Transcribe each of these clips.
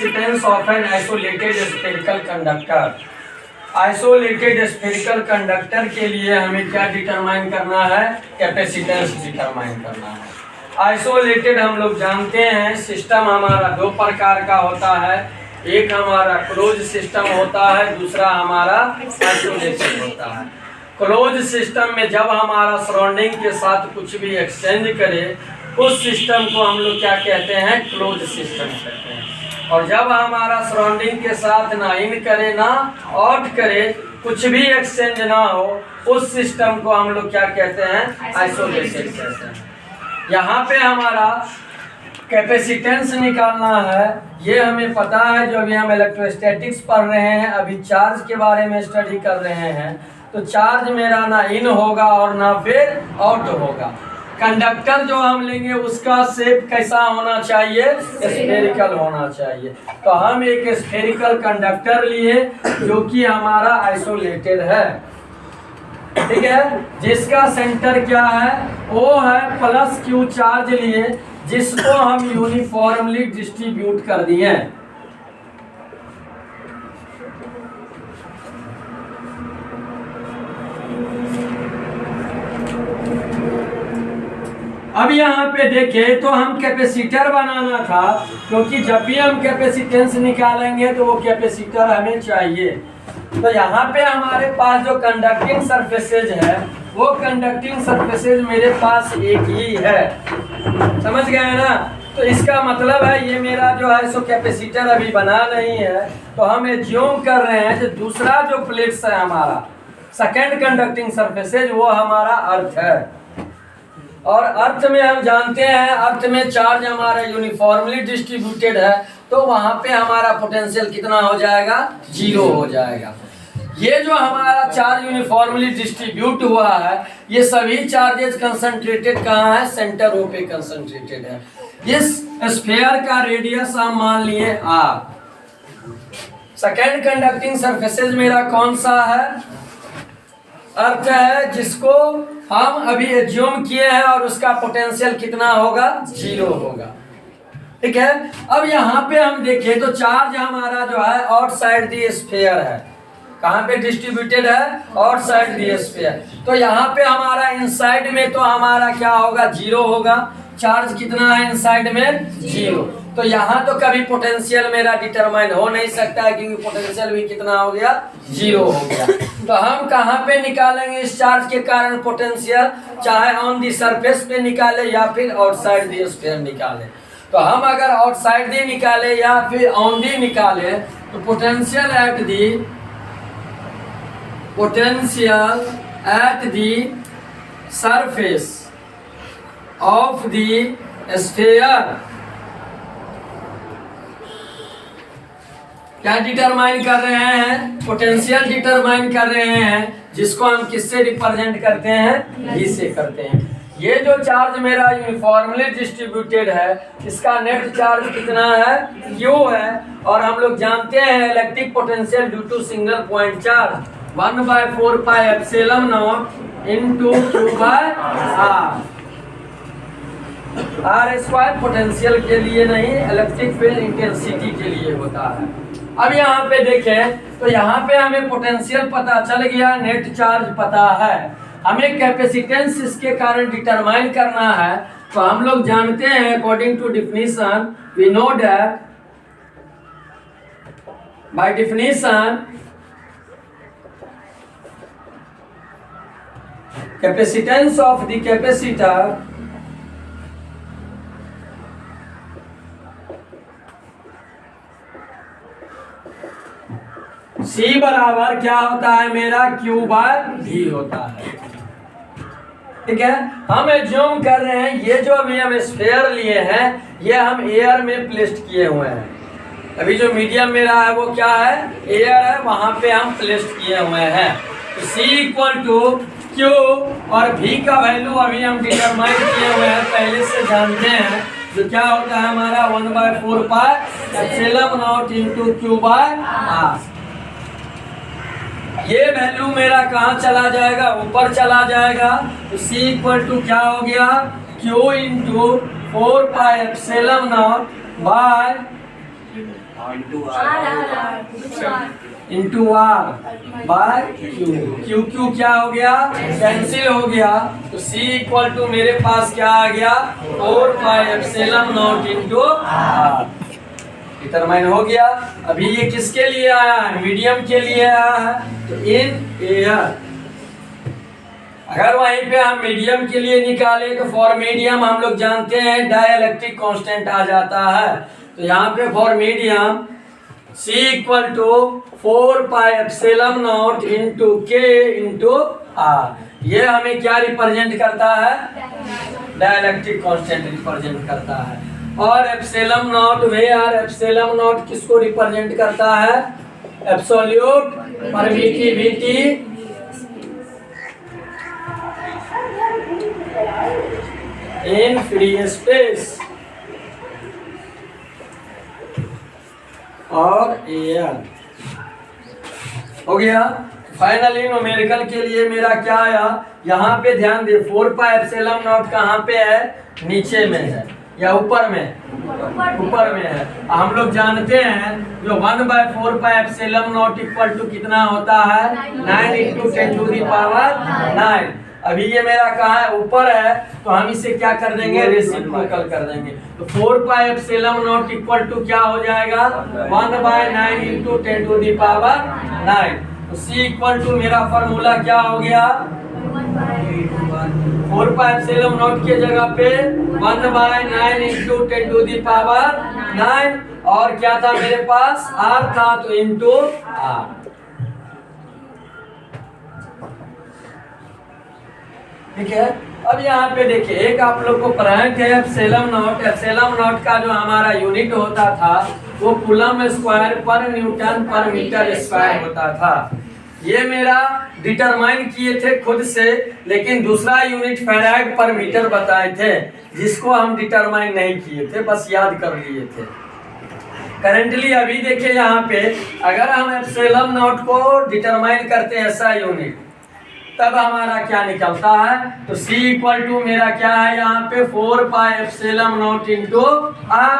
Capacitance of an isolated spherical conductor. Isolated spherical conductor के लिए हमें क्या डिटरमाइन करना है? कैपेसिटेंस डिटरमाइन करना है। आइसोलेटेड हम लोग जानते हैं सिस्टम हमारा दो प्रकार का होता है, एक हमारा क्लोज सिस्टम होता है, दूसरा हमारा आइसोलेटेड होता है। क्लोज सिस्टम में जब हमारा सराउंडिंग के साथ कुछ भी एक्सचेंज करे उस सिस्टम को हम लोग क्या कहते हैं? क्लोज सिस्टम कहते हैं। और जब हमारा सराउंडिंग के साथ ना इन करे ना आउट करे, कुछ भी एक्सचेंज ना हो, उस सिस्टम को हम लोग क्या कहते हैं? आइसोलेटेड कहते हैं। यहाँ पे हमारा कैपेसिटेंस निकालना है, ये हमें पता है। जो अभी हम इलेक्ट्रोस्टैटिक्स पढ़ रहे हैं, अभी चार्ज के बारे में स्टडी कर रहे हैं, तो चार्ज मेरा ना इन होगा और ना फिर आउट होगा। कंडक्टर जो हम लेंगे उसका शेप कैसा होना चाहिए? स्फेरिकल होना चाहिए। तो हम एक स्फेरिकल कंडक्टर लिए जो कि हमारा आइसोलेटेड है, ठीक है, जिसका सेंटर क्या है? वो है प्लस क्यू चार्ज लिए, जिसको हम यूनिफॉर्मली डिस्ट्रीब्यूट कर दिए। अब यहाँ पे देखें तो हम कैपेसिटर बनाना था, क्योंकि जब भी हम कैपेसिटेंस निकालेंगे तो वो कैपेसिटर हमें चाहिए। तो यहाँ पे हमारे पास जो कंडक्टिंग सरफेसेज है वो कंडक्टिंग सरफेसेज मेरे पास एक ही है, समझ गए ना? तो इसका मतलब है ये मेरा जो है सो कैपेसिटर अभी बना नहीं है, तो हम एज्यूम कर रहे हैं कि दूसरा जो प्लेट्स है हमारा सेकेंड कंडक्टिंग सरफेसेज वो हमारा अर्थ है। और अर्थ में हम जानते हैं अर्थ में चार्ज हमारा यूनिफॉर्मली डिस्ट्रीब्यूटेड है, तो वहां पे हमारा पोटेंशियल कितना हो जाएगा? 0 हो जाएगा। ये जो हमारा चार्ज यूनिफॉर्मली डिस्ट्रीब्यूट हुआ है, ये सभी चार्जेस कंसंट्रेटेड कहाँ है? सेंटर ओ पे कंसंट्रेटेड है। इस स्फीयर का रेडियस हम मान लिए r। सेकेंड कंडक्टिंग सरफेसेज मेरा कौन सा है? अर्थ है, जिसको हम अभी एज्यूम किए हैं, और उसका पोटेंशियल कितना होगा? 0 होगा, ठीक है। अब यहाँ पे हम देखें तो चार्ज हमारा जो है आउटसाइड दी स्फीयर है। कहाँ पे डिस्ट्रीब्यूटेड है? Outside the sphere. तो यहाँ पे हमारा इनसाइड में तो हमारा क्या होगा? 0 होगा। चार्ज कितना है इनसाइड में? 0। तो यहाँ तो कभी पोटेंशियल मेरा डिटरमाइन हो नहीं सकता है, क्योंकि पोटेंशियल भी कितना हो गया? 0 हो गया। तो हम कहाँ पे निकालेंगे इस चार्ज के कारण पोटेंशियल? चाहे ऑन दी सरफेस पे निकाले या फिर आउटसाइड दी स्फीयर निकाले। तो हम अगर आउटसाइड दी निकाले या फिर ऑन दी निकाले, तो potential at the surface of the sphere क्या डिटरमाइन कर रहे हैं? पोटेंशियल डिटरमाइन कर रहे हैं, जिसको हम किससे रिप्रेजेंट करते हैं? V से करते हैं। ये जो चार्ज मेरा यूनिफॉर्मली डिस्ट्रीब्यूटेड है, इसका नेट चार्ज कितना है? Q है। और हम लोग जानते हैं electric potential due to single point charge 1/4 pi epsilon naught into Q/R। R² potential के लिए नहीं, इलेक्ट्रिक फील्ड इंटेंसिटी के लिए होता है। अब यहाँ पे देखें तो यहाँ पे हमें पोटेंशियल पता चल गया, नेट चार्ज पता है, हमें कैपेसिटेंस इसके कारण डिटरमाइन करना है। तो हम लोग जानते हैं according to definition we know that by definition capacitance of the capacitor C बराबर क्या होता है मेरा? Q/V होता है, ठीक है। हम एज्यूम कर रहे हैं ये जो अभी हम स्फीयर लिए हैं ये हम एयर में प्लेस्ड किए हुए हैं। अभी जो मीडियम मेरा है वो क्या है? एयर है, वहां पे हम प्लेस्ड किए हुए हैं। तो C = Q और V का वैल्यू अभी हम डिटरमाइन किए हुए हैं, पहले से जानते हैं। जो क्या होता है हमारा 1/4 pi epsilon naught into Q/R। ये वैल्यू मेरा कहाँ चला जाएगा? ऊपर चला जाएगा। तो C = क्या हो गया? Q × 4 pi epsilon naught by into R by Q. Q Q क्या हो गया, कैंसिल हो गया, तो सी इक्वल टू मेरे पास क्या आ गया, 4 pi epsilon naught into R. Determine हो गया। अभी ये किसके लिए आया है, मीडियम के लिए आया है, तो इन एयर। अगर वहीं पे हम मीडियम के लिए निकाले तो फॉर मीडियम हम लोग जानते हैं डाइलेक्ट्रिक कांस्टेंट आ जाता है। तो यहाँ पे for medium C equal to 4 pi epsilon naught into K into R. ये हमें क्या रिप्रेजेंट करता है, डाइलेक्ट्रिक कांस्टेंट रिप्रेजेंट करता है। और epsilon naught where, epsilon naught किसको रिप्रेजेंट करता है, absolute permittivity in free space और एयर। हो गया। फाइनली न्यूमेरिकल के लिए मेरा क्या आया, यहाँ पे ध्यान दे 4 पाई एप्सिलॉन नॉट कहाँ पे है, नीचे में है या ऊपर में, ऊपर में है। हम लोग जानते हैं जो 1/4 pi epsilon naught equal to कितना होता है, 9 इंटू 10 टू दी पावर 9। अभी ये मेरा कहाँ है, ऊपर है, तो हम इसे क्या कर देंगे, रेसिप्रोकल कर देंगे। तो 4 pi epsilon naught equal to क्या हो जाएगा, 1/9 इंटू 10 टू दी पावर 9। तो C इक्वल टू मेरा फॉर्मूला क्या हो गया, 4 पाई एप्सिलॉन नॉट के जगह पे 1/9 इंटू 10 टू दी पावर 9, और क्या था मेरे पास, R था, तो इंटू R। ठीक है। अब यहाँ पे देखिए, एक आप लोग को पढ़ाए थे एप्सिलॉन नॉट। एप्सिलॉन नॉट का जो हमारा यूनिट होता था वो कूलम स्क्वायर पर न्यूटन पर मीटर स्क्वायर होता था। ये मेरा डिटरमाइन किए थे खुद से, लेकिन दूसरा यूनिट फैराड पर मीटर बताए थे, जिसको हम डिटरमाइन नहीं किए थे, बस याद कर लिए थे। करेंटली अभी देखिए यहाँ पे, अगर हम एप्सिलॉन नॉट को डिटरमाइन करते हैं ऐसा यूनिट, तब हमारा क्या निकलता है, तो C इक्वल टू मेरा क्या है यहाँ पे 4 pi epsilon naught into R.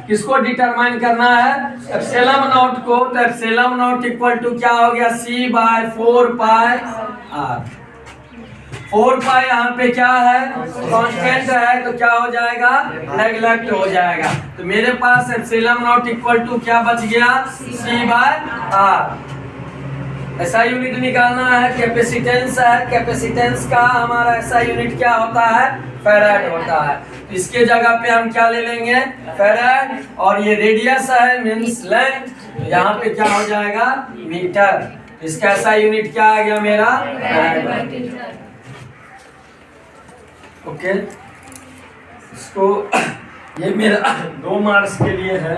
किसको डिटरमाइन करना है, एप्सिलॉन नॉट को, तो एप्सिलॉन नॉट इक्वल टू क्या हो गया, C/4 पाई आर। 4 पाई यहाँ पे क्या है, कांस्टेंट है, तो क्या हो जाएगा, नेग्लेक्ट हो जाएगा। तो मेरे पास एप्सिलॉन नॉट इक्वल टू क्या बच गया, C/r। ऐसा यूनिट निकालना है, कैपेसिटेंस है, कैपेसिटेंस का हमारा ऐसा यूनिट क्या होता है, फैराड होता है। तो इसके जगह पे हम क्या ले लेंगे, फैराड, और ये रेडियस है मींस लेंथ, तो यहाँ पे क्या हो जाएगा, मीटर। इसका ऐसा यूनिट क्या आ गया मेरा, फैराड। ओके, इसको ये मेरा 2 मार्क्स के लिए है।